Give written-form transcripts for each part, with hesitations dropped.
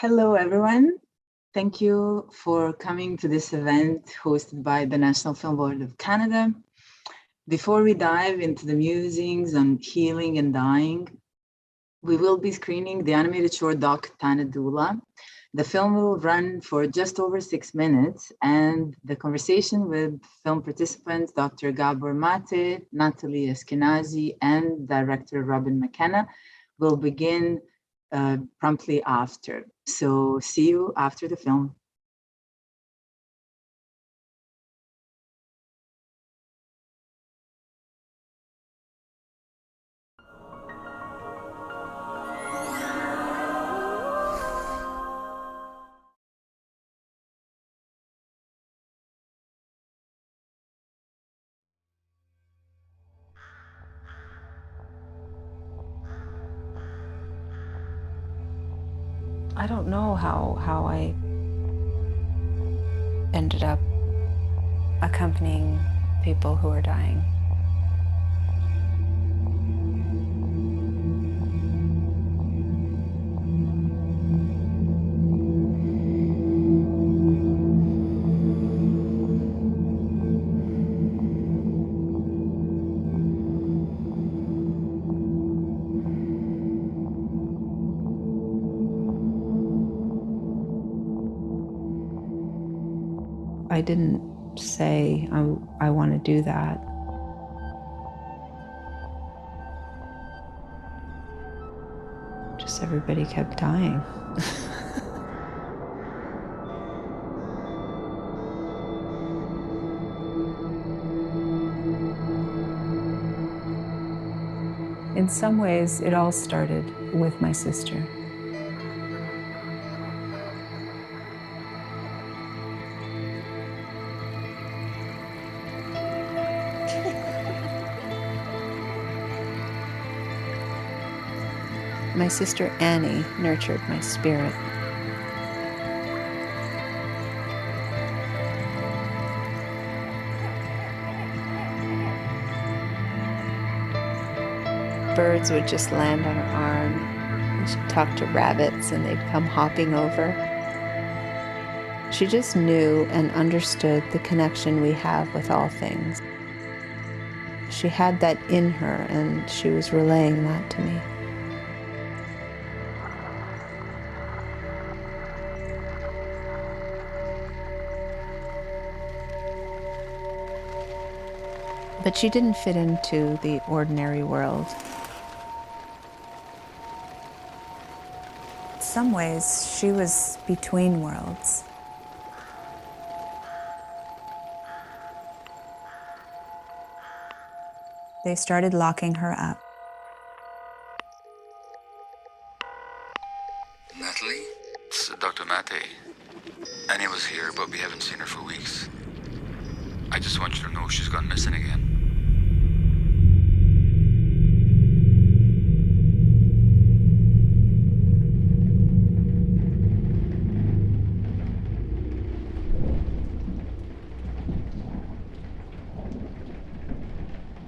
Hello, everyone. Thank you for coming to this event hosted by the National Film Board of Canada. Before we dive into the musings on healing and dying, we will be screening the animated short doc Thanadoula. The film will run for just over 6 minutes, and the conversation with film participants Dr. Gabor Maté, Natalie Eskenazy, and director Robin McKenna will begin promptly after. So see you after the film. I don't know how I ended up accompanying people who are dying. I didn't say I want to do that. Just everybody kept dying. In some ways, it all started with my sister. My sister Annie nurtured my spirit. Birds would just land on her arm, and she'd talk to rabbits and they'd come hopping over. She just knew and understood the connection we have with all things. She had that in her, and she was relaying that to me. But she didn't fit into the ordinary world. In some ways, she was between worlds. They started locking her up. Natalie? It's Dr. Maté. Annie was here, but we haven't seen her for weeks. I just want you to know she's gone missing again.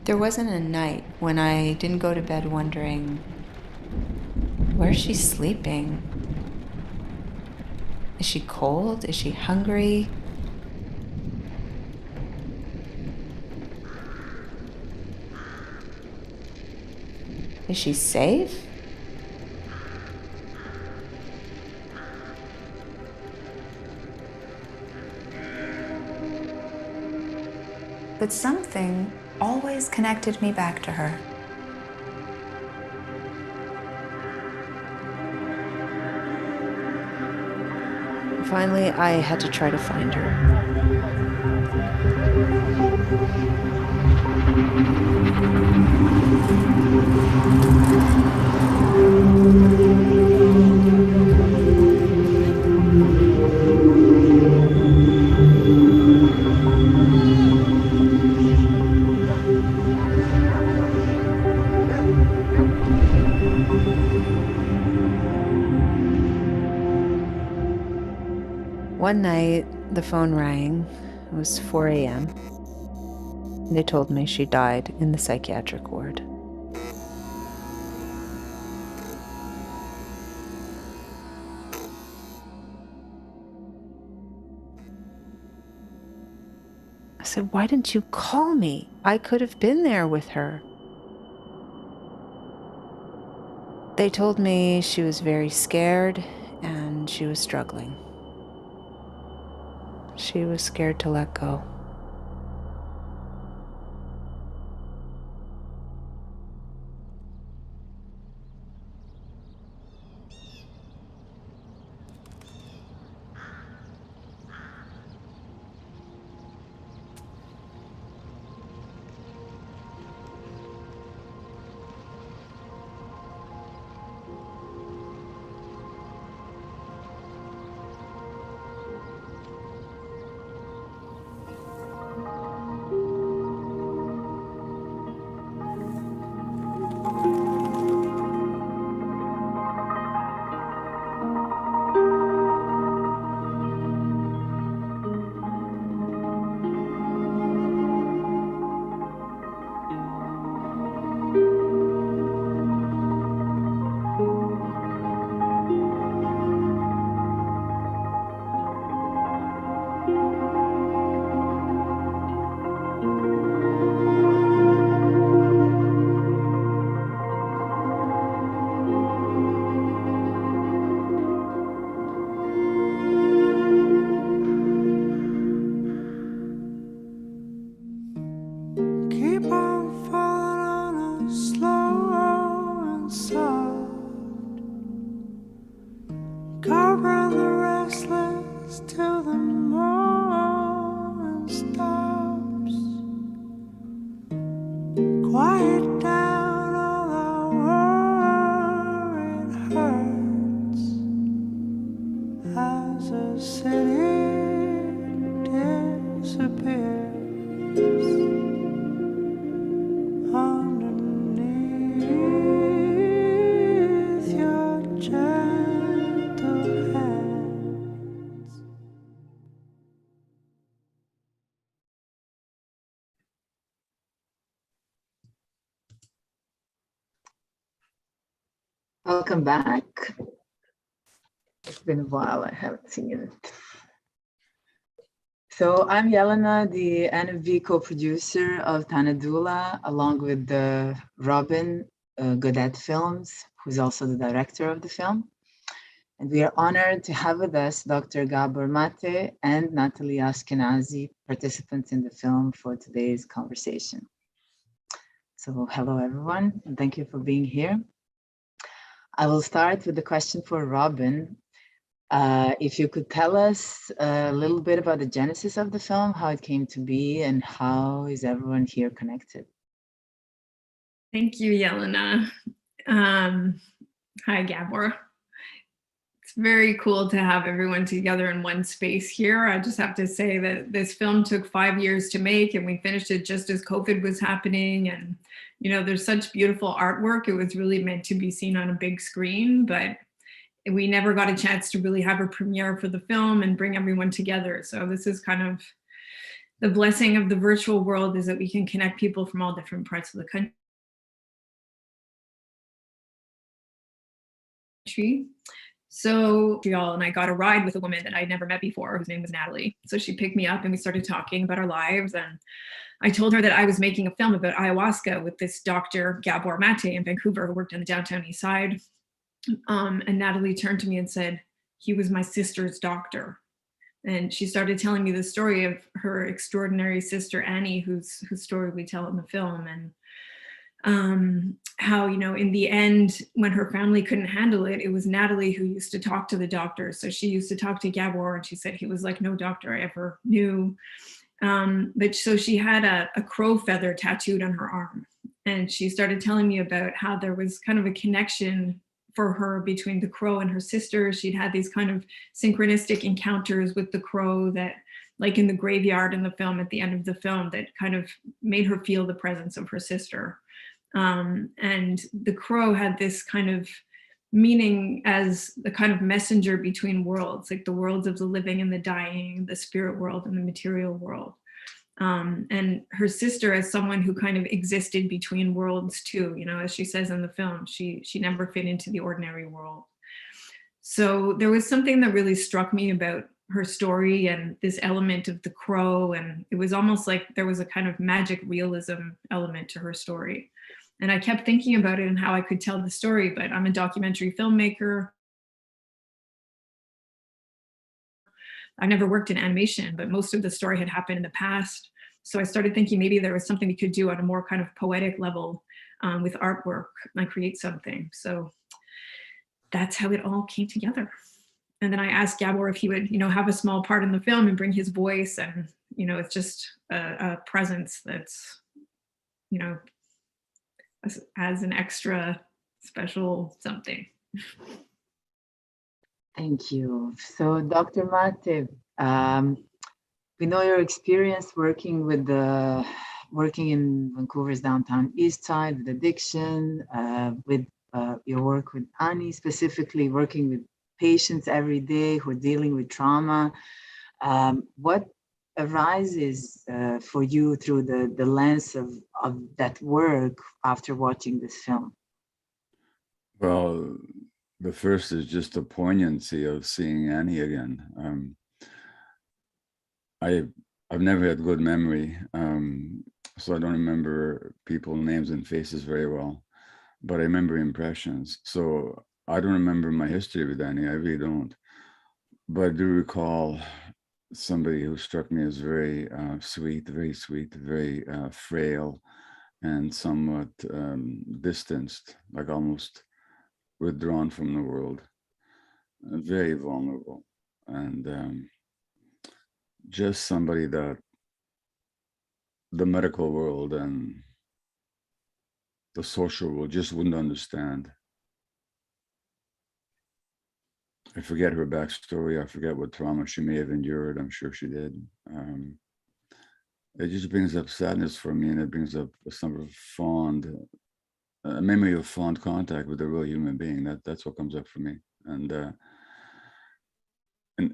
There wasn't a night when I didn't go to bed wondering, where's she sleeping? Is she cold? Is she hungry? Is she safe? But something always connected me back to her. Finally, I had to try to find her. One night, the phone rang. It was 4 a.m. They told me she died in the psychiatric ward. said, why didn't you call me? I could have been there with her. They told me she was very scared and she was struggling. She was scared to let go. Welcome back. It's been a while, I haven't seen it. So I'm Jelena, the NFV co-producer of Thanadoula, along with Robin McKenna Films, who's also the director of the film. And we are honored to have with us Dr. Gabor Maté and Natalie Eskenazy, participants in the film for today's conversation. So hello, everyone, and thank you for being here. I will start with the question for Robin. If you could tell us a little bit about the genesis of the film, how it came to be, and how is everyone here connected? Thank you, Jelena. Hi, Gabor. It's very cool to have everyone together in one space here. I just have to say that this film took 5 years to make, and we finished it just as COVID was happening. And, you know, there's such beautiful artwork. It was really meant to be seen on a big screen, but we never got a chance to really have a premiere for the film and bring everyone together. So this is kind of the blessing of the virtual world, is that we can connect people from all different parts of the country. So and I got a ride with a woman that I'd never met before, whose name was Natalie. So she picked me up and we started talking about our lives. And I told her that I was making a film about ayahuasca with this Dr. Gabor Maté in Vancouver, who worked on the downtown east side. And Natalie turned to me and said, he was my sister's doctor. And she started telling me the story of her extraordinary sister, Annie, whose story we tell in the film. And how, you know, in the end, when her family couldn't handle it, it was Natalie who used to talk to the doctor. So she used to talk to Gabor, and she said he was like no doctor I ever knew. But so she had a crow feather tattooed on her arm. And she started telling me about how there was kind of a connection for her between the crow and her sister. She'd had these kind of synchronistic encounters with the crow that, like in the graveyard in the film, at the end of the film, that kind of made her feel the presence of her sister. And the crow had this kind of meaning as the kind of messenger between worlds, like the worlds of the living and the dying, the spirit world and the material world. And her sister as someone who kind of existed between worlds too, you know, as she says in the film, she never fit into the ordinary world. So there was something that really struck me about her story and this element of the crow. And it was almost like there was a kind of magic realism element to her story. And I kept thinking about it and how I could tell the story, but I'm a documentary filmmaker. I've never worked in animation, but most of the story had happened in the past. So I started thinking maybe there was something we could do on a more kind of poetic level with artwork and create something. So that's how it all came together. And then I asked Gabor if he would, have a small part in the film and bring his voice. And, it's just a presence that's, as an extra special something. Thank you. So, Dr. Maté, we know your experience working in Vancouver's downtown east side with addiction, with your work with Annie, specifically working with patients every day who are dealing with trauma. What arises for you through the lens of that work after watching this film? Well, the first is just the poignancy of seeing Annie again. I've never had good memory, so I don't remember people's names and faces very well, but I remember impressions. So I don't remember my history with Annie, I really don't. But I do recall somebody who struck me as very sweet, very frail, and somewhat distanced, like almost withdrawn from the world, very vulnerable, and just somebody that the medical world and the social world just wouldn't understand. I forget her backstory. I forget what trauma she may have endured. I'm sure she did. It just brings up sadness for me, and it brings up some of a memory of fond contact with a real human being. That's what comes up for me. And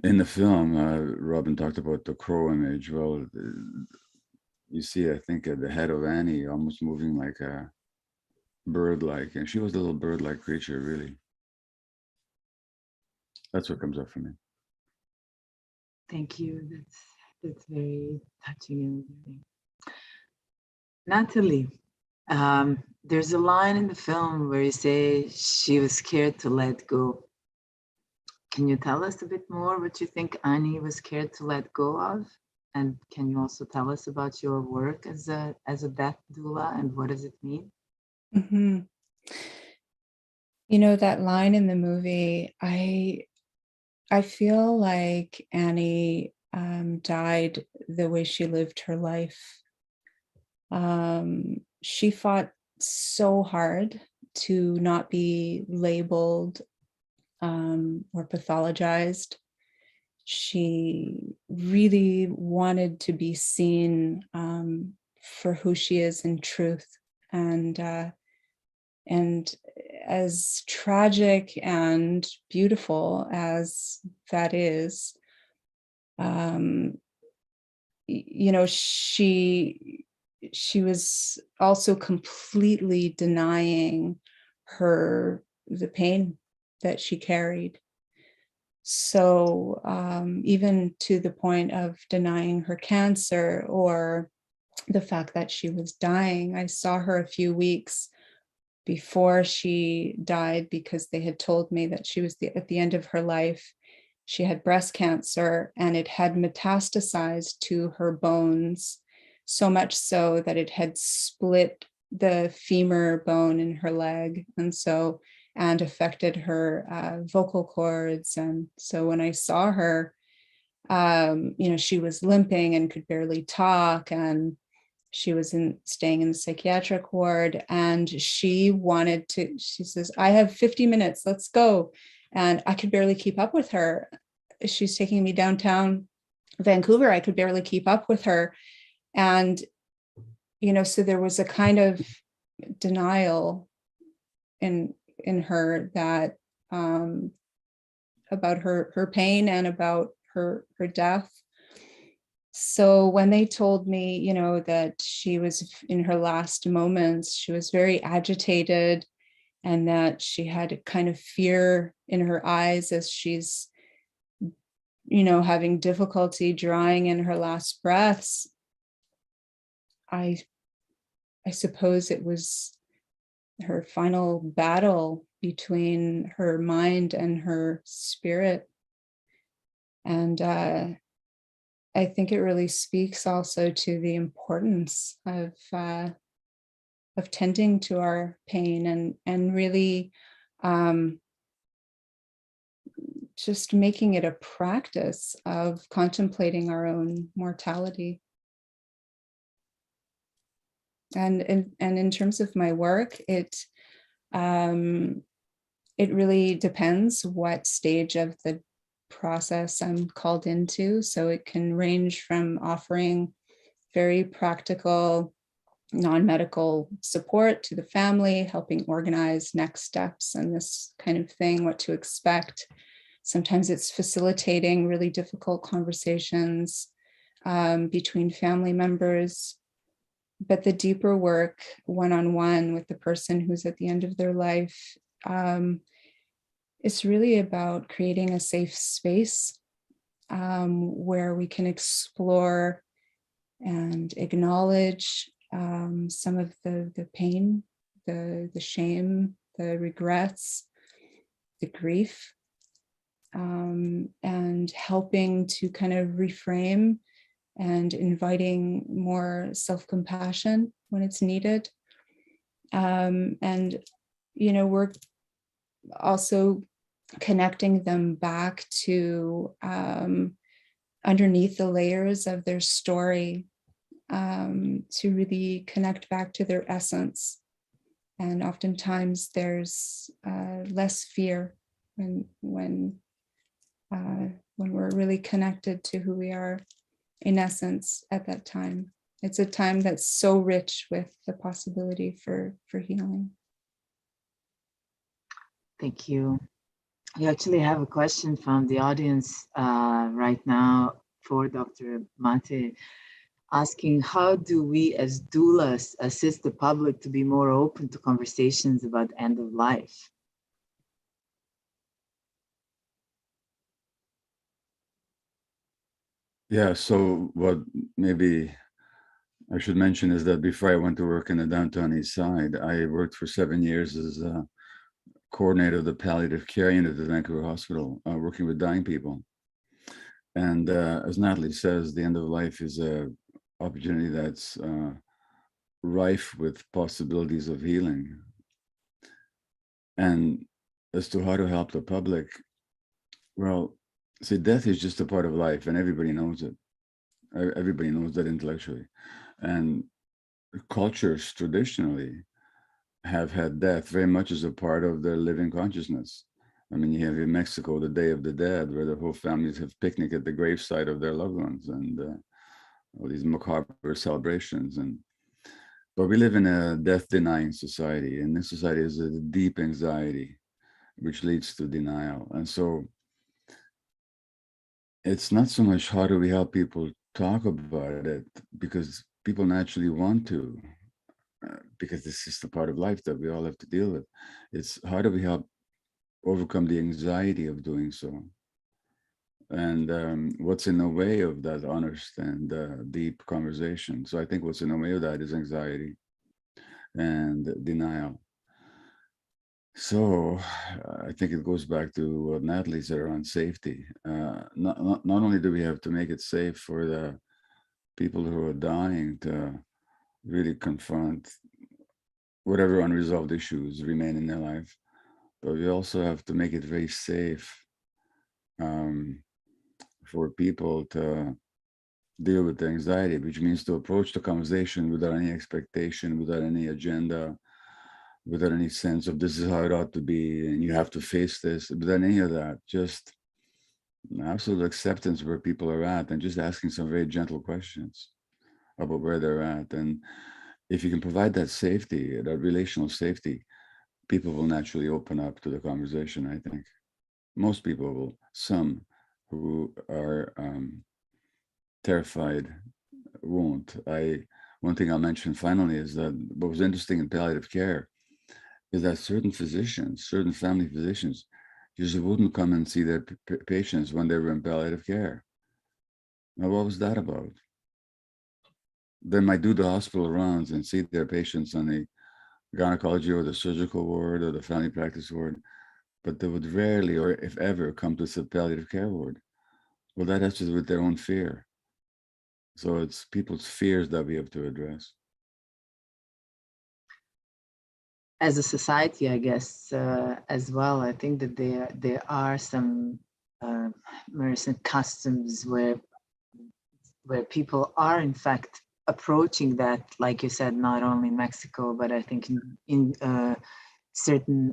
in the film, Robin talked about the crow image. Well, you see, I think, the head of Annie almost moving like a bird-like, and she was a little bird-like creature, really. That's what comes up for me. Thank you. That's very touching and moving. Natalie, there's a line in the film where you say she was scared to let go. Can you tell us a bit more what you think Annie was scared to let go of? And can you also tell us about your work as a death doula and what does it mean? Mm-hmm. That line in the movie, I feel like Annie died the way she lived her life. She fought so hard to not be labeled or pathologized. She really wanted to be seen for who she is in truth. And as tragic and beautiful as that is, she was also completely denying the pain that she carried. So even to the point of denying her cancer or the fact that she was dying. I saw her a few weeks before she died because they had told me that she was at the end of her life. She had breast cancer and it had metastasized to her bones, so much so that it had split the femur bone in her leg and affected her vocal cords. And so when I saw her, she was limping and could barely talk, and she was staying in the psychiatric ward, and she says, I have 50 minutes, let's go. And I could barely keep up with her. She's taking me downtown Vancouver. I could barely keep up with her. And, so there was a kind of denial in her that about her pain and about her death. So when they told me, that she was in her last moments, she was very agitated, and that she had a kind of fear in her eyes as she's, having difficulty drawing in her last breaths, I suppose it was her final battle between her mind and her spirit. And I think it really speaks also to the importance of tending to our pain and really just making it a practice of contemplating our own mortality. And in terms of my work, it really depends what stage of the process I'm called into. So it can range from offering very practical, non-medical support to the family, helping organize next steps and this kind of thing, what to expect. Sometimes it's facilitating really difficult conversations between family members. But the deeper work, one-on-one with the person who's at the end of their life, it's really about creating a safe space where we can explore and acknowledge some of the pain, the shame, the regrets, the grief, and helping to kind of reframe and inviting more self-compassion when it's needed. And, we're also connecting them back to underneath the layers of their story, to really connect back to their essence. And oftentimes there's less fear when we're really connected to who we are in essence at that time. It's a time that's so rich with the possibility for healing. Thank you. We actually have a question from the audience right now for Dr. Maté, asking how do we as doulas assist the public to be more open to conversations about end of life? Yeah, so what maybe I should mention is that before I went to work in the downtown east side, I worked for 7 years as a coordinator of the palliative care unit at the Vancouver Hospital, working with dying people. And as Natalie says, the end of life is an opportunity that's rife with possibilities of healing. And as to how to help the public, well, see, death is just a part of life, and everybody knows it. Everybody knows that intellectually. And cultures traditionally have had death very much as a part of their living consciousness. I mean, you have in Mexico the Day of the Dead, where the whole families have picnic at the gravesite of their loved ones, and all these macabre celebrations. But we live in a death-denying society, and this society is a deep anxiety, which leads to denial. And so it's not so much how do we help people talk about it, because people naturally want to, because this is the part of life that we all have to deal with. It's how do we help overcome the anxiety of doing so? And what's in the way of that honest and deep conversation? So I think what's in the way of that is anxiety and denial. So I think it goes back to what Natalie said around safety. Not only do we have to make it safe for the people who are dying to really confront whatever unresolved issues remain in their life, but we also have to make it very safe for people to deal with the anxiety, which means to approach the conversation without any expectation, without any agenda, without any sense of this is how it ought to be and you have to face this, without any of that. Just absolute acceptance where people are at, and just asking some very gentle questions about where they're at. And if you can provide that safety, that relational safety, people will naturally open up to the conversation, I think. Most people will. Some who are terrified won't. One thing I'll mention finally is that what was interesting in palliative care is that certain physicians, certain family physicians, She just wouldn't come and see their patients when they were in palliative care. Now, what was that about? They might do the hospital rounds and see their patients on the gynecology or the surgical ward or the family practice ward, but they would rarely, or if ever, come to the palliative care ward. Well, that has to do with their own fear. So it's people's fears that we have to address. As a society, I guess, as well, I think that there are some recent customs where people are, in fact, approaching that, like you said, not only in Mexico, but I think in certain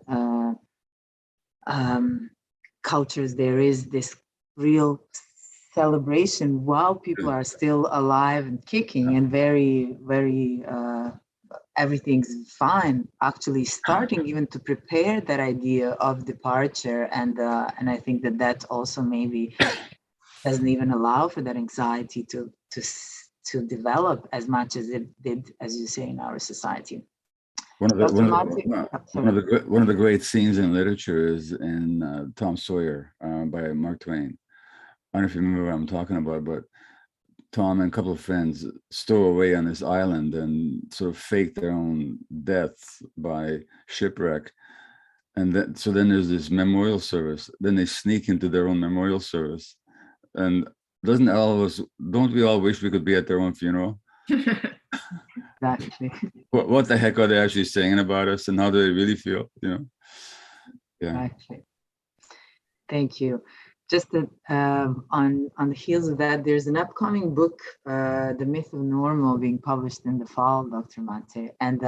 cultures, there is this real celebration while people are still alive and kicking and very, very, everything's fine, actually starting even to prepare that idea of departure. And I think that also maybe doesn't even allow for that anxiety to develop as much as it did, as you say, in our society. One of the great scenes in literature is in Tom Sawyer by Mark Twain. I don't know if you remember what I'm talking about, but Tom and a couple of friends stow away on this island and sort of fake their own death by shipwreck. And so then there's this memorial service. Then they sneak into their own memorial service. And don't we all wish we could be at their own funeral? Exactly. What the heck are they actually saying about us, and how do they really feel? Yeah. Exactly. Thank you. Just on the heels of that, there's an upcoming book, The Myth of Normal, being published in the fall, Dr. Maté. And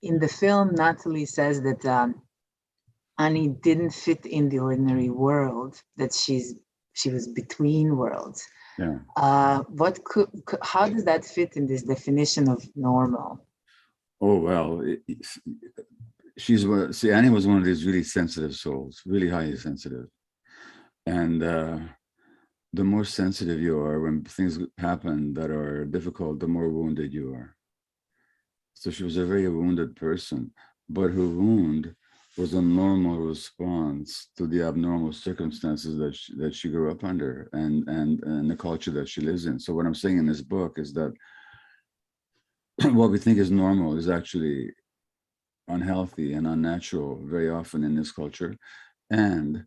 in the film, Natalie says that Annie didn't fit in the ordinary world, that she was between worlds. Yeah. How does that fit in this definition of normal? Oh, well, Annie was one of these really sensitive souls, really highly sensitive. And the more sensitive you are when things happen that are difficult, the more wounded you are. So she was a very wounded person, but her wound was a normal response to the abnormal circumstances that she grew up under and the culture that she lives in. So what I'm saying in this book is that what we think is normal is actually unhealthy and unnatural very often in this culture. And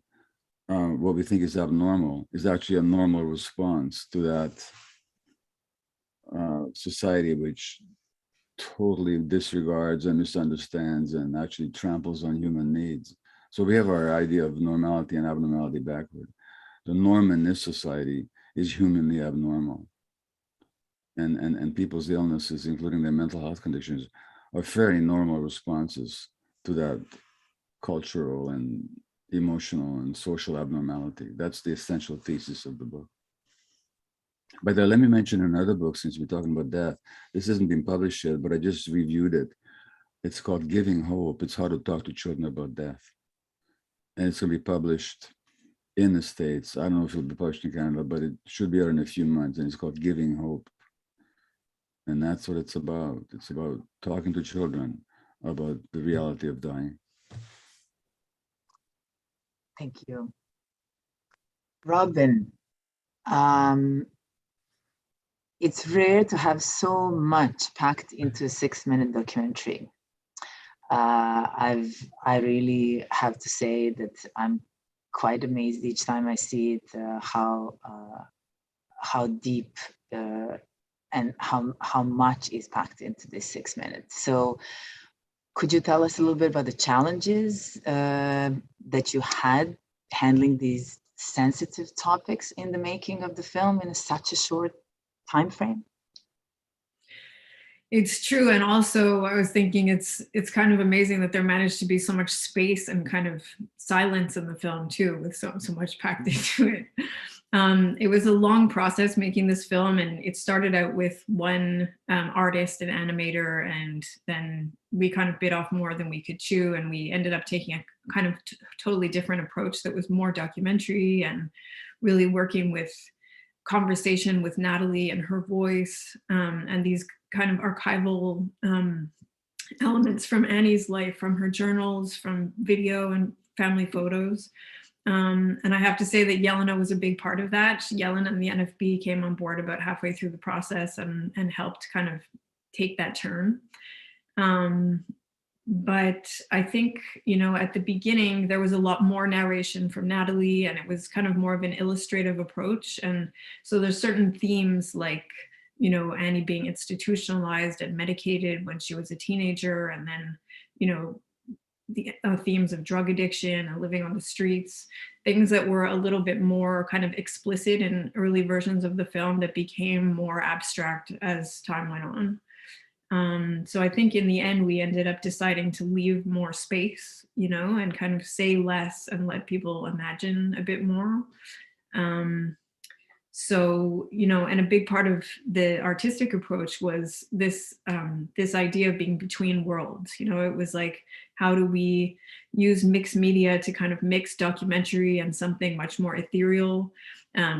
what we think is abnormal is actually a normal response to that society which totally disregards and misunderstands and actually tramples on human needs. So we have our idea of normality and abnormality backward. The norm in this society is humanly abnormal. And people's illnesses, including their mental health conditions, are very normal responses to that cultural and emotional and social abnormality. That's the essential thesis of the book. But let me mention another book, since we're talking about death. This hasn't been published yet, but I just reviewed it. It's called Giving Hope. It's how to talk to children about death. And it's going to be published in the States. I don't know if it'll be published in Canada, but it should be out in a few months. And it's called Giving Hope. And that's what it's about. It's about talking to children about the reality of dying. Thank you. Robin, it's rare to have so much packed into a 6-minute documentary. I really have to say that I'm quite amazed each time I see it, how deep and how much is packed into this 6 minutes. So could you tell us a little bit about the challenges that you had handling these sensitive topics in the making of the film in such a short time frame? It's true. And also I was thinking it's kind of amazing that there managed to be so much space and kind of silence in the film too, with so much packed into it. It was a long process making this film, and it started out with one artist and animator, and then we kind of bit off more than we could chew, and we ended up taking a kind of totally different approach that was more documentary and really working with conversation with Natalie and her voice, and these kind of archival elements from Annie's life, from her journals, from video and family photos. And I have to say that Jelena was a big part of that. Jelena and the NFB came on board about halfway through the process and helped kind of take that turn. But I think, you know, at the beginning, there was a lot more narration from Natalie, and it was kind of more of an illustrative approach. And so there's certain themes like, you know, Annie being institutionalized and medicated when she was a teenager, and then, you know, the themes of drug addiction and living on the streets, things that were a little bit more kind of explicit in early versions of the film that became more abstract as time went on. So I think in the end, we ended up deciding to leave more space, you know, and kind of say less and let people imagine a bit more. So, you know, and a big part of the artistic approach was this, this idea of being between worlds. You know, it was like, how do we use mixed media to kind of mix documentary and something much more ethereal?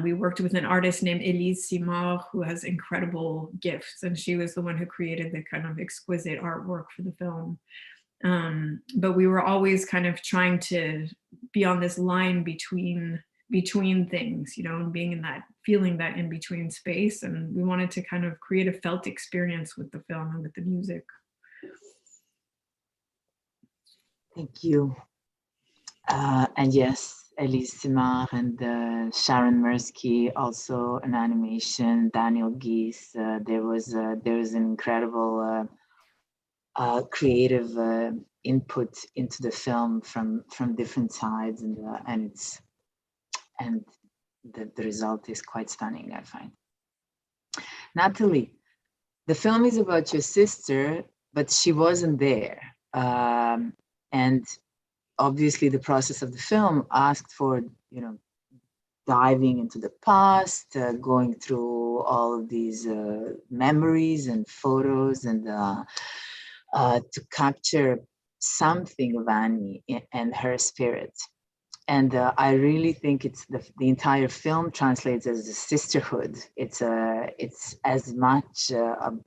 We worked with an artist named Elise Simard, who has incredible gifts, and she was the one who created the kind of exquisite artwork for the film. But we were always kind of trying to be on this line between things, you know, and being in that, feeling that in between space. And we wanted to kind of create a felt experience with the film and with the music. Thank you. And yes, Elise Simard and Sharon Mirsky, also an animation, Daniel Geese. There was an incredible creative input into the film from different sides, and the result is quite stunning, I find. Natalie, the film is about your sister, but she wasn't there. And obviously the process of the film asked for, you know, diving into the past, going through all of these memories and photos, and to capture something of Annie and her spirit. And I really think it's the entire film translates as a sisterhood. It's as much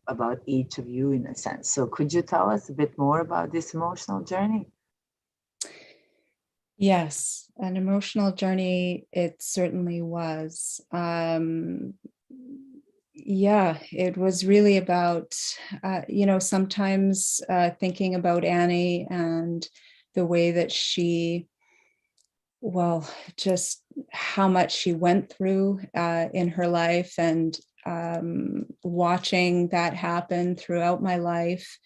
about each of you in a sense. So could you tell us a bit more about this emotional journey? Yes, an emotional journey, it certainly was. Yeah, it was really about, you know, sometimes thinking about Annie and the way that she, well, just how much she went through in her life, and watching that happen throughout my life.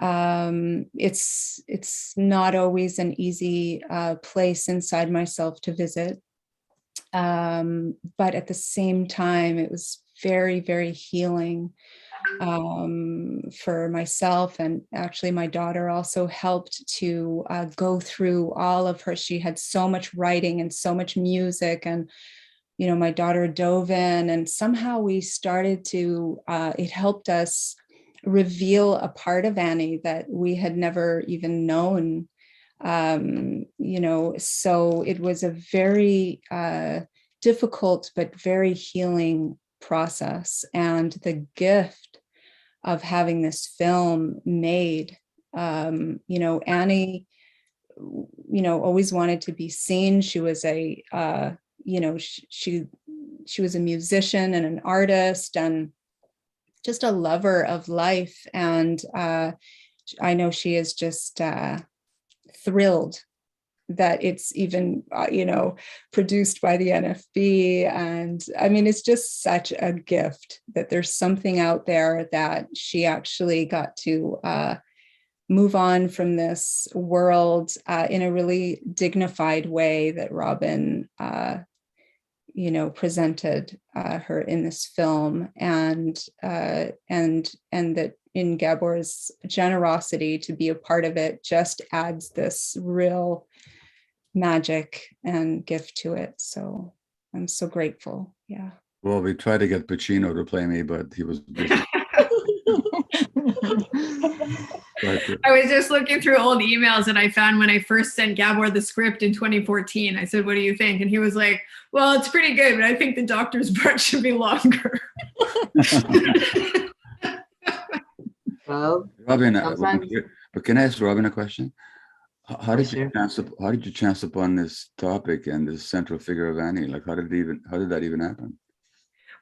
It's not always an easy place inside myself to visit. But at the same time, it was very, very healing for myself. And actually my daughter also helped to go through all of her, she had so much writing and so much music, and, you know, my daughter dove in, and somehow we started to, it helped us reveal a part of Annie that we had never even known, you know, so it was a very difficult but very healing process. And the gift of having this film made, you know, Annie, you know, always wanted to be seen. She was a, you know, she was a musician and an artist and just a lover of life. And I know she is just thrilled that it's even, you know, produced by the NFB. And I mean, it's just such a gift that there's something out there that she actually got to move on from this world in a really dignified way that Robin, you know, presented her in this film, and that in Gabor's generosity to be a part of it just adds this real magic and gift to it. So I'm so grateful. Yeah. Well, we tried to get Pacino to play me, but he was busy. I was just looking through old emails, and I found when I first sent Gabor the script in 2014, I said, "What do you think?" And he was like, "Well, it's pretty good, but I think the doctor's part should be longer." Well, Robin, but can I ask Robin a question? How did you chance upon this topic and this central figure of Annie? Like, how did that even happen?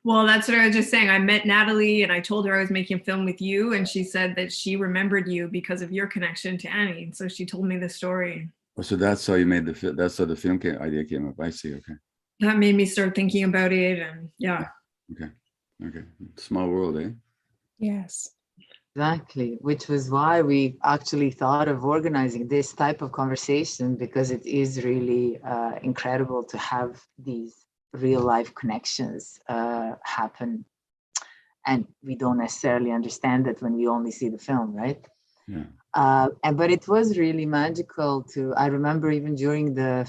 Well, that's what I was just saying. I met Natalie and I told her I was making a film with you, and she said that she remembered you because of your connection to Annie. And so she told me the story. Oh, so that's how you made the film. That's how the film idea came up. I see. Okay. That made me start thinking about it, and yeah. Okay. Small world, eh? Yes. Exactly, which was why we actually thought of organizing this type of conversation, because it is really incredible to have these real life connections happen. And we don't necessarily understand that when we only see the film, right? Yeah. But it was really magical I remember even during the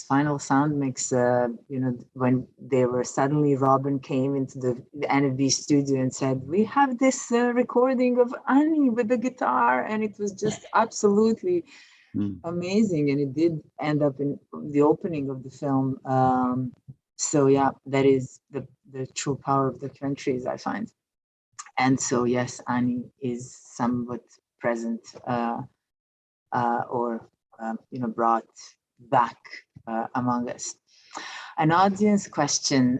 final sound mix, when they were suddenly, Robin came into the NFB studio and said, we have this recording of Annie with the guitar. And it was just absolutely amazing. And it did end up in the opening of the film. So yeah, that is the true power of documentaries, I find. And so, yes, Annie is somewhat present brought back among us. An audience question.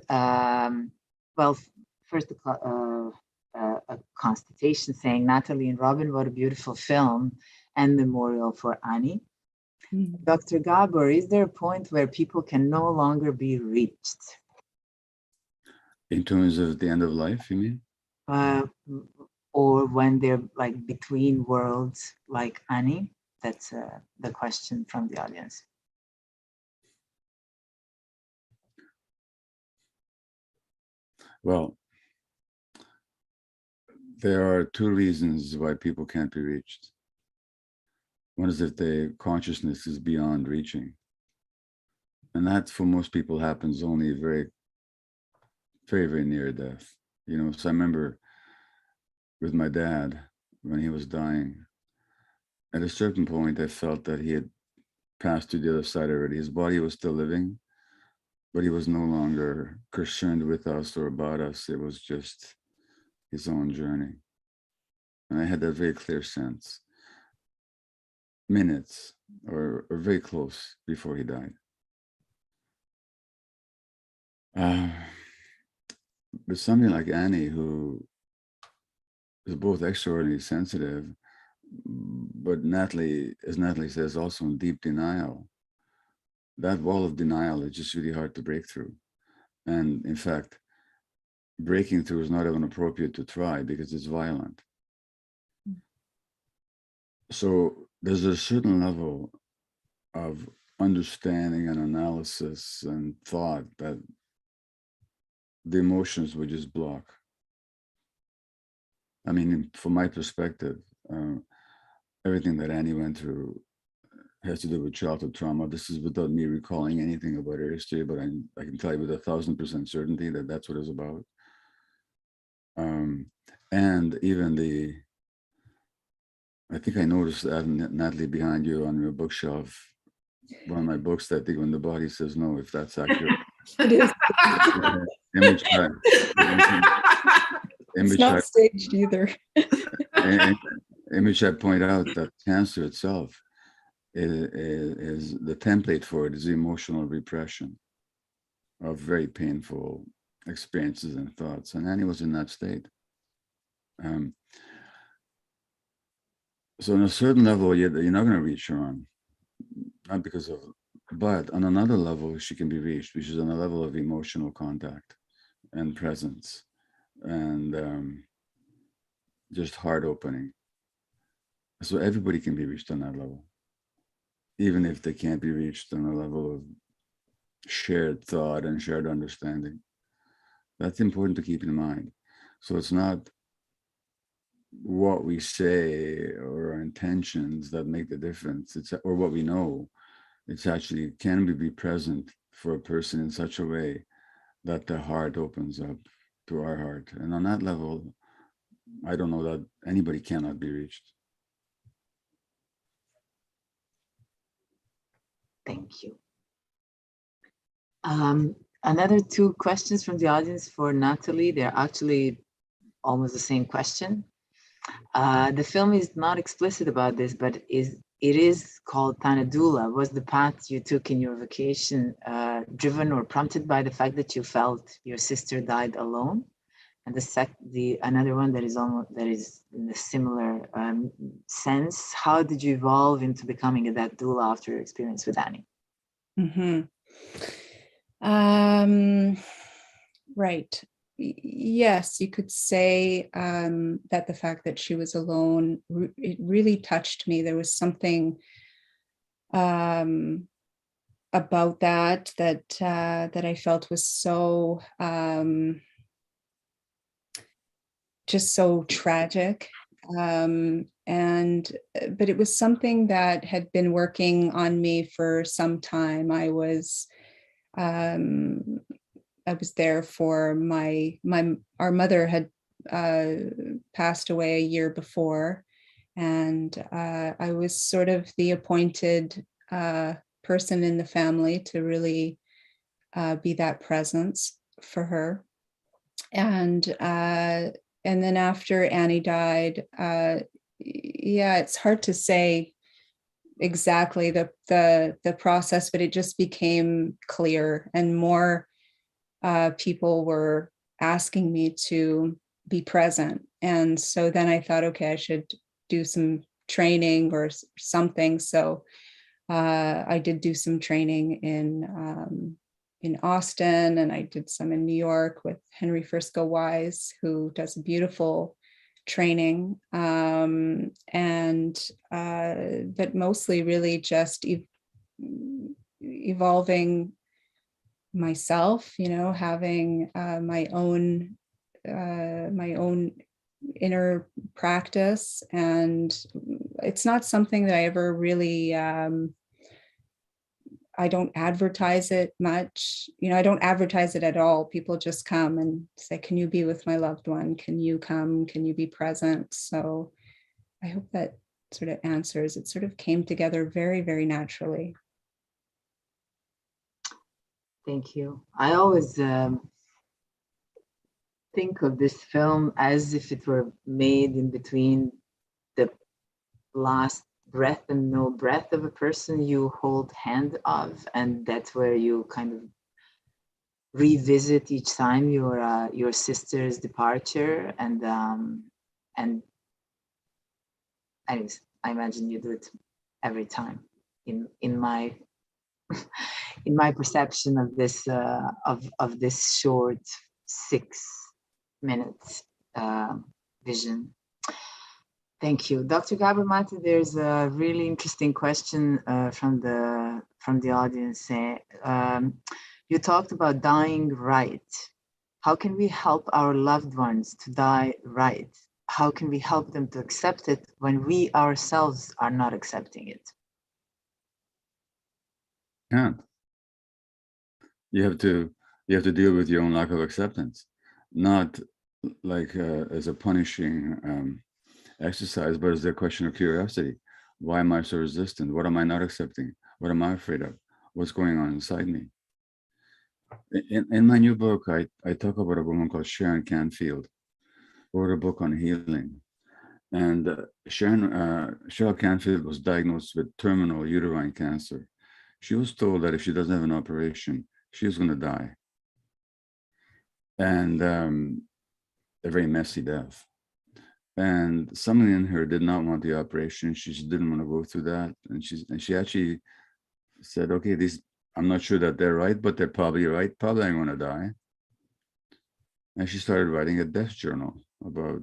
First a constatation saying, Natalie and Robin, what a beautiful film and memorial for Annie. Mm-hmm. Dr. Gabor, is there a point where people can no longer be reached? In terms of the end of life, you mean? Or when they're like between worlds, like Annie? That's the question from the audience. Well, there are two reasons why people can't be reached. One is if their consciousness is beyond reaching. And that, for most people, happens only very, very, very near death. So I remember with my dad, when he was dying, at a certain point, I felt that he had passed to the other side already. His body was still living, but he was no longer concerned with us or about us. It was just his own journey. And I had that very clear sense, minutes or very close before he died. But somebody like Annie, who is both extraordinarily sensitive, but as Natalie says, also in deep denial. That wall of denial is just really hard to break through. And in fact, breaking through is not even appropriate to try because it's violent. So there's a certain level of understanding and analysis and thought that the emotions would just block. I mean, from my perspective, everything that Annie went through has to do with childhood trauma. This is without me recalling anything about her history, but I can tell you with 1,000% certainty that that's what it's about. And even I think I noticed that, Natalie, behind you on your bookshelf, one of my books, that thing when the body says no, if that's accurate. It is. It's not staged either. Image I point out that cancer itself is the template for it is emotional repression of very painful experiences and thoughts. And Annie was in that state. So on a certain level, you're not going to reach her on, not because of, but on another level, she can be reached, which is on a level of emotional contact and presence and just heart opening. So everybody can be reached on that level, even if they can't be reached on a level of shared thought and shared understanding. That's important to keep in mind. So it's not what we say or our intentions that make the difference, or what we know. It's actually, can we be present for a person in such a way that the heart opens up to our heart? And on that level, I don't know that anybody cannot be reached. Thank you. Another two questions from the audience for Natalie. They're actually almost the same question. The film is not explicit about this, but is it is called Thanadoula. Was the path you took in your vocation driven or prompted by the fact that you felt your sister died alone? And another one that is in a similar sense. How did you evolve into becoming that doula after your experience with Annie? Mm-hmm. Right. Yes, you could say that the fact that she was alone, it really touched me. There was something about that I felt was so just so tragic. But it was something that had been working on me for some time. I was there for our mother had passed away a year before, and I was sort of the appointed person in the family to really be that presence for her. And then after Annie died, it's hard to say exactly the process, but it just became clear, and more people were asking me to be present. And so then I thought, okay, I should do some training or something. So I did do some training in Austin, and I did some in New York with Henry Frisco Wise, who does a beautiful training. But mostly really just evolving myself, having my own inner practice. And it's not something that I ever really I don't advertise it much. I don't advertise it at all. People just come and say, can you be with my loved one? Can you come? Can you be present? So I hope that sort of answers. It sort of came together very, very naturally. Thank you. I always think of this film as if it were made in between the last breath and no breath of a person you hold hand of, and that's where you kind of revisit each time your sister's departure. And anyways, I imagine you do it every time. In my in my perception of this of this short 6 minutes vision. Thank you, Dr. Gabor Maté. There's a really interesting question from the audience. You talked about dying right. How can we help our loved ones to die right? How can we help them to accept it when we ourselves are not accepting it? Can't. You have to deal with your own lack of acceptance, not like as a punishing exercise, but as a question of curiosity. Why am I so resistant? What am I not accepting? What am I afraid of? What's going on inside me? In my new book, I talk about a woman called Sharon Canfield, who wrote a book on healing. And Cheryl Canfield was diagnosed with terminal uterine cancer. She was told that if she doesn't have an operation, she was going to die. And a very messy death. And something in her did not want the operation. She just didn't want to go through that. And she actually said, okay, I'm not sure that they're right, but they're probably right. Probably I'm going to die. And she started writing a death journal about,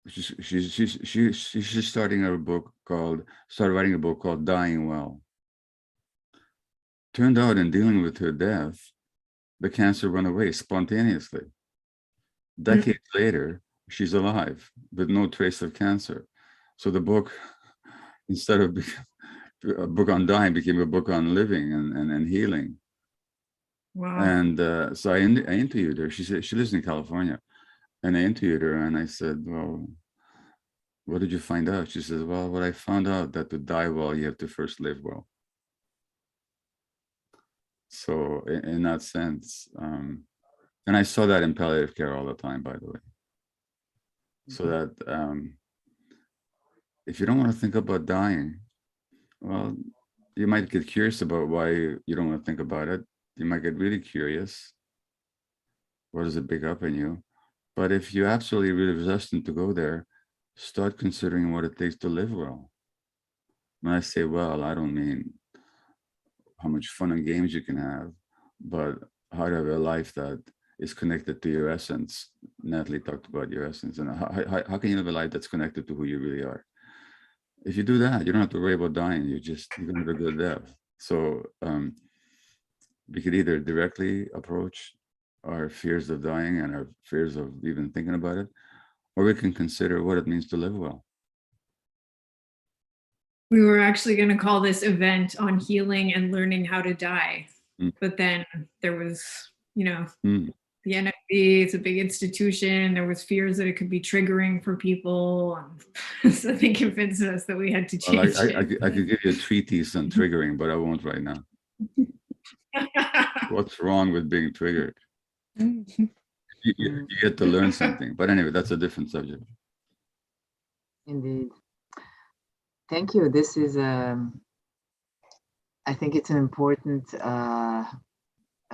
she's starting a book started writing a book called Dying Well. Turned out in dealing with her death, the cancer went away spontaneously. Decades later, she's alive with no trace of cancer. So the book, instead of a book on dying, became a book on living and healing. Wow. And so I interviewed her. She said she lives in California, and I interviewed her and I said, well, what did you find out? She says, well, what I found out that to die well, you have to first live well. So in that sense, and I saw that in palliative care all the time, by the way. So that if you don't want to think about dying, Well, you might get curious about why you don't want to think about it. You might get really curious. What does it pick up in you? But if you're absolutely really resistant to go there, start considering what it takes to live well. When I say well, I don't mean how much fun and games you can have, but how to have a life that is connected to your essence. Natalie talked about your essence, and how can you live a life that's connected to who you really are? If you do that, you don't have to worry about dying. You're gonna have a good death. So we could either directly approach our fears of dying and our fears of even thinking about it, or we can consider what it means to live well. We were actually going to call this event on healing and learning how to die. But then there was, the NFB, it's a big institution. There was fears that it could be triggering for people. So they convinced us that we had to change it. I could give you a treatise on triggering, but I won't right now. What's wrong with being triggered? You get to learn something. But anyway, that's a different subject. Indeed. Thank you. This is, I think it's an important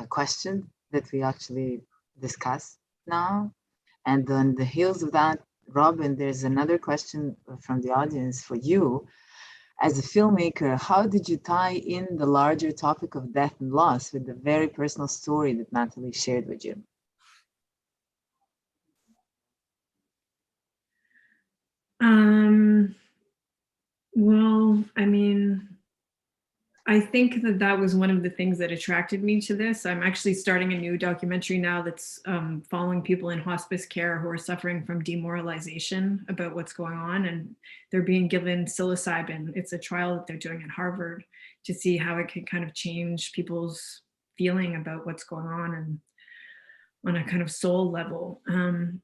question that we actually discuss now. And on the heels of that, Robin, there's another question from the audience for you. As a filmmaker, how did you tie in the larger topic of death and loss with the very personal story that Natalie shared with you? Well, I mean, I think that was one of the things that attracted me to this. I'm actually starting a new documentary now that's following people in hospice care who are suffering from demoralization about what's going on, and they're being given psilocybin. It's a trial that they're doing at Harvard to see how it can kind of change people's feeling about what's going on and on a kind of soul level.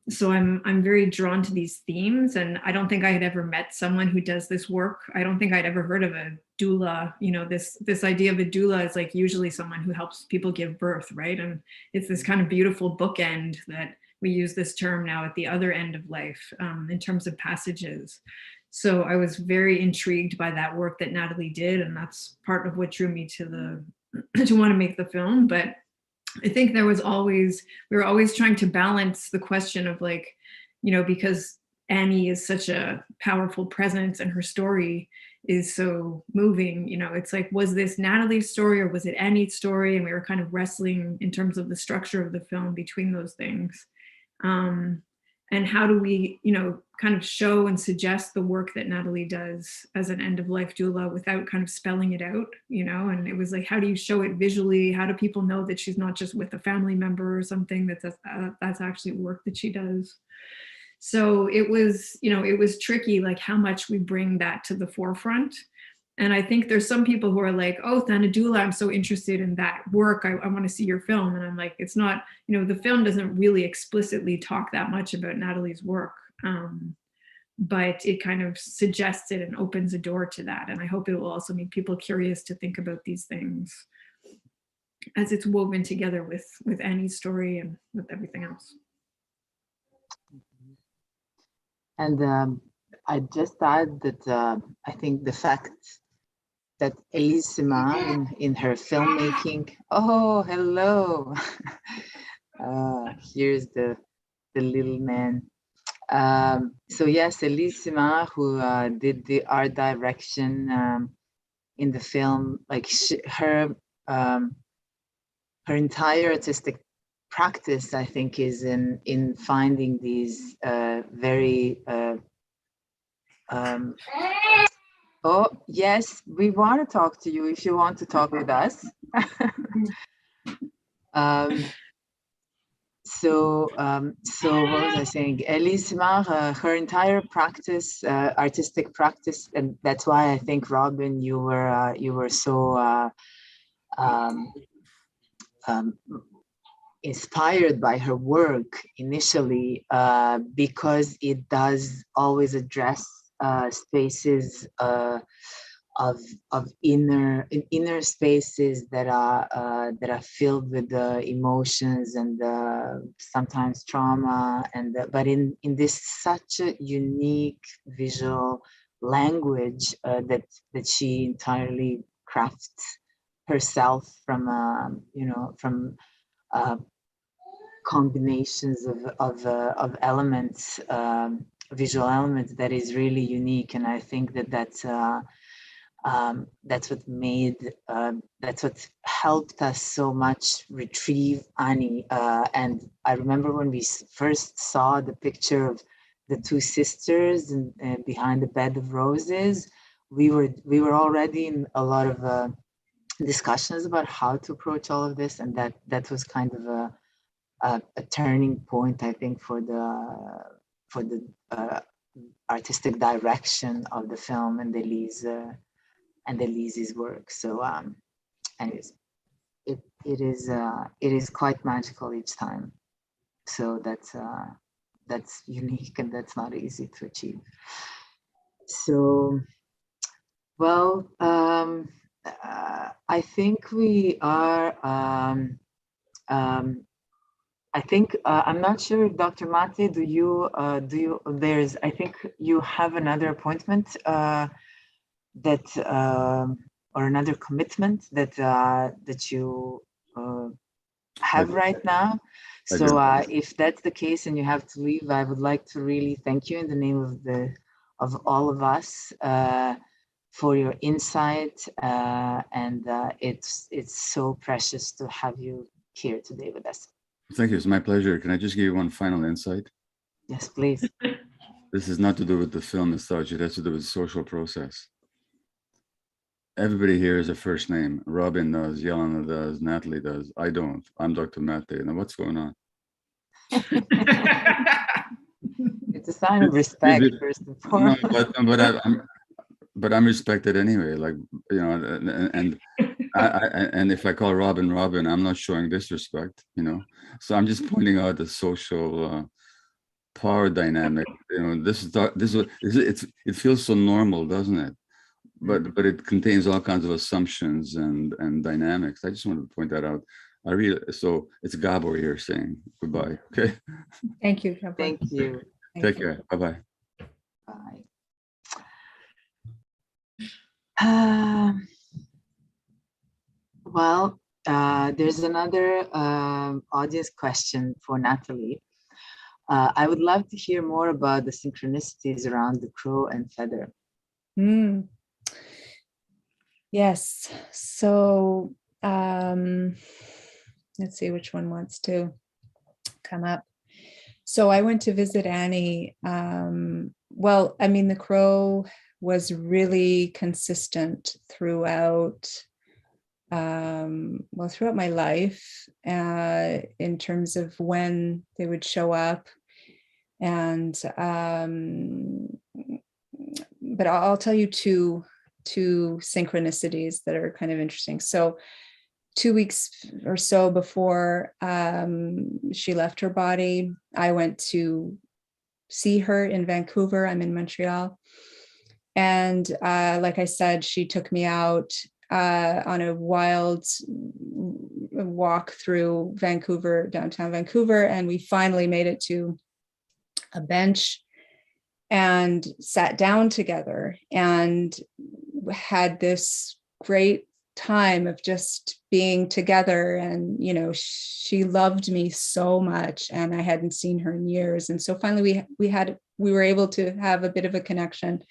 So I'm very drawn to these themes, and I don't think I had ever met someone who does this work. I don't think I'd ever heard of a doula. This idea of a doula is like usually someone who helps people give birth, right? And it's this kind of beautiful bookend that we use this term now at the other end of life in terms of passages. So I was very intrigued by that work that Natalie did, and that's part of what drew me to want to make the film. But I think we were always trying to balance the question of because Annie is such a powerful presence and her story is so moving, it's like, was this Natalie's story or was it Annie's story? And we were kind of wrestling in terms of the structure of the film between those things. And how do we, kind of show and suggest the work that Natalie does as an end-of-life doula without kind of spelling it out, and it was like, how do you show it visually? How do people know that she's not just with a family member or something, that's actually work that she does? So it was, it was tricky, like how much we bring that to the forefront. And I think there's some people who are like, oh, Thanadoula, I'm so interested in that work. I want to see your film. And I'm like, it's not, the film doesn't really explicitly talk that much about Natalie's work. But it kind of suggests it and opens a door to that. And I hope it will also make people curious to think about these things as it's woven together with Annie's story and with everything else. And I just add that I think the fact that Elise Simard in her filmmaking, oh, hello. Here's the little man. So yes, Elise Simard, who did the art direction in the film, like her entire artistic practice, I think, is in finding these very oh yes, we want to talk to you if you want to talk with us. So what was I saying? Elise Simard, her entire practice, artistic practice, and that's why I think, Robin, you were so inspired by her work initially, because it does always address spaces of inner spaces that are filled with emotions and sometimes trauma, and but in this such a unique visual language that she entirely crafts herself from, from combinations of elements, visual elements, that is really unique. And I think that's what made, that's what helped us so much retrieve Annie. And I remember when we first saw the picture of the two sisters and behind the bed of roses, we were already in a lot of discussions about how to approach all of this, and that was kind of a turning point, I think, for the artistic direction of the film and Elise's work. So, anyways, it is quite magical each time. So that's unique, and that's not easy to achieve. So, well, I think we are. I think I'm not sure, Dr. Maté. Do you? There's. I think you have another appointment that or another commitment that you have right now. So if that's the case and you have to leave, I would like to really thank you in the name of all of us for your insight, and it's so precious to have you here today with us. Thank you. It's my pleasure. Can I just give you one final insight? Yes, please. This is not to do with the film as such. It has to do with the social process. Everybody here is a first name. Robin does, Jelena does, Natalie does. I don't. I'm Dr. Maté. Now what's going on? It's a sign of respect, first and foremost. No, but I'm respected anyway. Like, you know, and if I call Robin, I'm not showing disrespect, you know. So I'm just pointing out the social power dynamic. You know, it feels so normal, doesn't it? But it contains all kinds of assumptions and dynamics. I just wanted to point that out. So it's Gabor here saying goodbye. Okay. Thank you, Gabor. Thank you. Take care. Bye-bye. Bye. Well, there's another audience question for Natalie. I would love to hear more about the synchronicities around the crow and feather. Yes. So let's see which one wants to come up. So I went to visit Annie. Well, I mean, the crow was really consistent throughout throughout my life in terms of when they would show up. And but I'll tell you two synchronicities that are kind of interesting. So 2 weeks or so before she left her body, I went to see her in Vancouver. I'm in Montreal. And like I said, she took me out on a wild walk through Vancouver, downtown Vancouver. And we finally made it to a bench and sat down together and had this great time of just being together. And, you know, she loved me so much and I hadn't seen her in years. And so finally we were able to have a bit of a connection.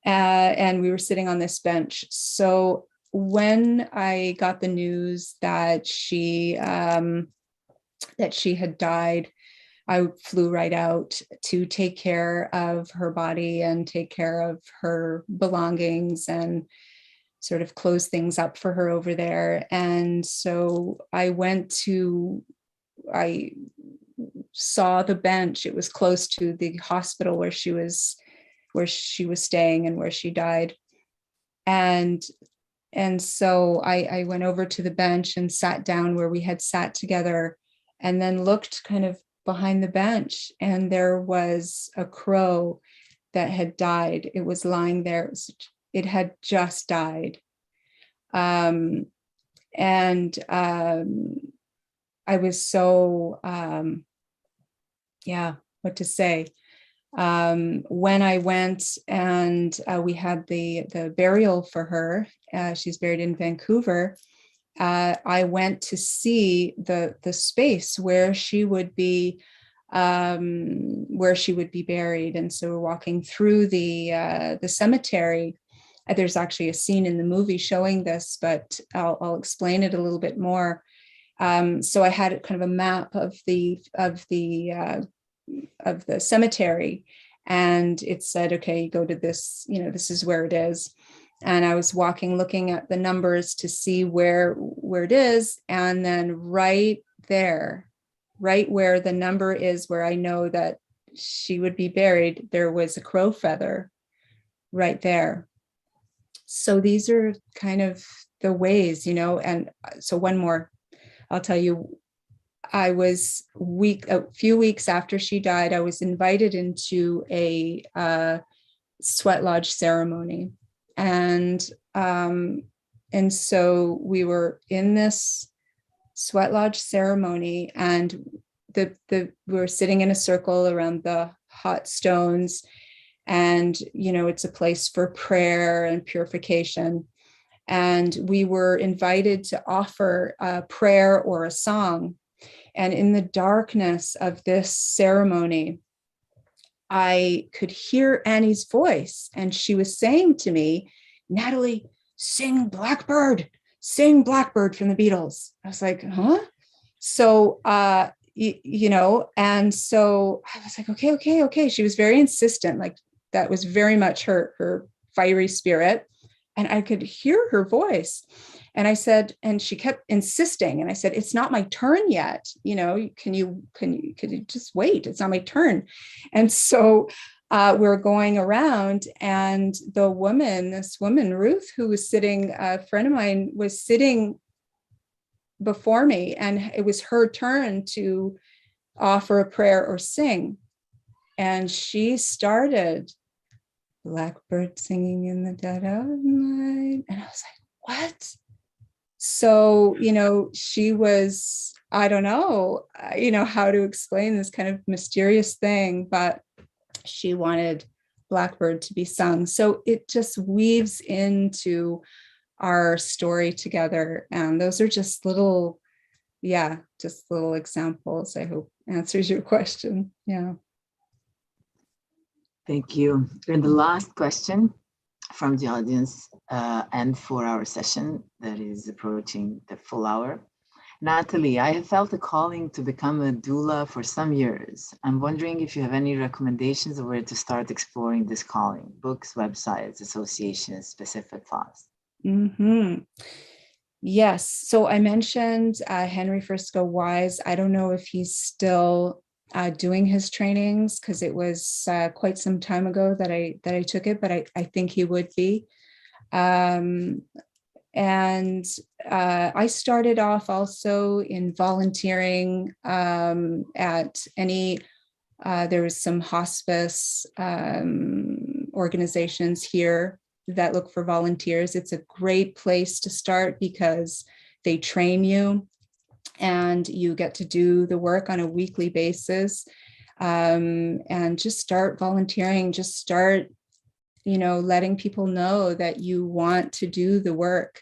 And we were sitting on this bench. So when I got the news that she had died, I flew right out to take care of her body and take care of her belongings and sort of close things up for her over there. And so I saw the bench. It was close to the hospital where she was staying and where she died. And so I went over to the bench and sat down where we had sat together, and then looked kind of behind the bench, and there was a crow that had died. It was lying there. It had just died. I was so, what to say? When I went and we had the burial for her, she's buried in Vancouver. I went to see the space where she would be buried, and so we're walking through the cemetery. There's actually a scene in the movie showing this, but I'll explain it a little bit more. So I had kind of a map of the cemetery, and it said, okay, go to this, this is where it is. And I was walking, looking at the numbers to see where it is. And then right there, right where the number is, where I know that she would be buried, there was a crow feather right there. So these are kind of the ways, and so one more, I'll tell you. I was a few weeks after she died, I was invited into a sweat lodge ceremony. And so we were in this sweat lodge ceremony, and we were sitting in a circle around the hot stones. And, it's a place for prayer and purification. And we were invited to offer a prayer or a song. And in the darkness of this ceremony, I could hear Annie's voice, and she was saying to me, Natalie, sing Blackbird from the Beatles. I was like, huh? So, and so I was like, okay. She was very insistent. Like, that was very much her fiery spirit. And I could hear her voice. And I said, and she kept insisting. And I said, it's not my turn yet. Can you just wait? It's not my turn. And so we're going around, and this woman, Ruth, who was sitting, a friend of mine, was sitting before me, and it was her turn to offer a prayer or sing. And she started, Blackbird singing in the dead of night. And I was like, what? So, she was, I don't know, how to explain this kind of mysterious thing, but she wanted Blackbird to be sung. So it just weaves into our story together. And those are just little examples. I hope answers your question. Yeah. Thank you. And the last question from the audience, and for our session that is approaching the full hour. Natalie, I have felt a calling to become a doula for some years. I'm wondering if you have any recommendations of where to start exploring this calling: books, websites, associations, specific thoughts. Mm-hmm. Yes. So I mentioned Henry Frisco Wise. I don't know if he's still doing his trainings, because it was quite some time ago that I took it, but I think he would be. And I started off also in volunteering at any, there was some hospice organizations here that look for volunteers. It's a great place to start because they train you and you get to do the work on a weekly basis. And just start volunteering, just start, letting people know that you want to do the work.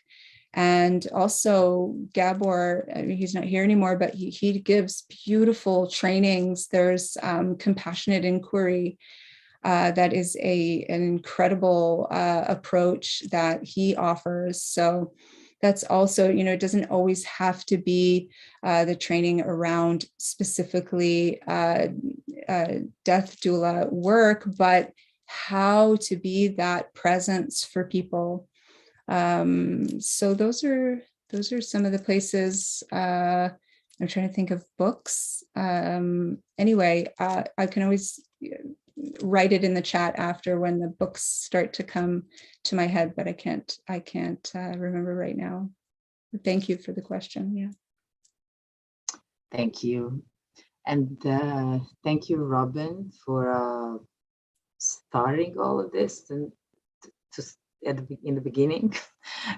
And also Gabor, he's not here anymore, but he gives beautiful trainings. There's compassionate inquiry. That is an incredible approach that he offers. So that's also, it doesn't always have to be the training around specifically death doula work, but how to be that presence for people. So those are some of the places. I'm trying to think of books. Anyway, I can always write it in the chat after when the books start to come to my head, but I can't remember right now. Thank you for the question. Yeah. Thank you. And thank you, Robin, for starting all of this and in the beginning,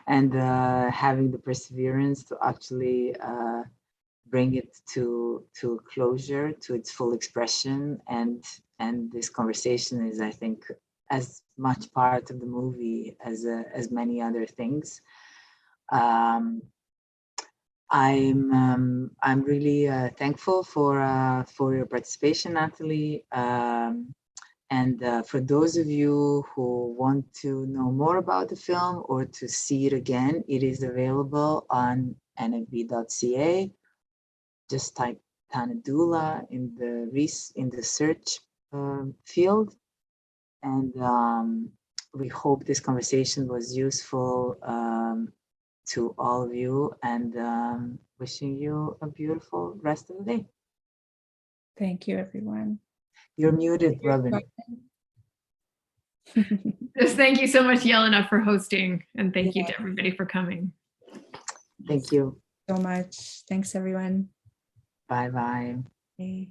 and having the perseverance to actually bring it to closure, to its full expression, and and this conversation is, I think, as much part of the movie as many other things. I'm really thankful for your participation, Natalie. And for those of you who want to know more about the film or to see it again, it is available on nfb.ca. Just type Thanadoula in the search field, and we hope this conversation was useful to all of you, and wishing you a beautiful rest of the day. Thank you, everyone. You're muted, Robin. Just thank you so much, Jelena, for hosting, and thank you to everybody for coming. Thank you so much. Thanks, everyone. Bye-bye. Bye.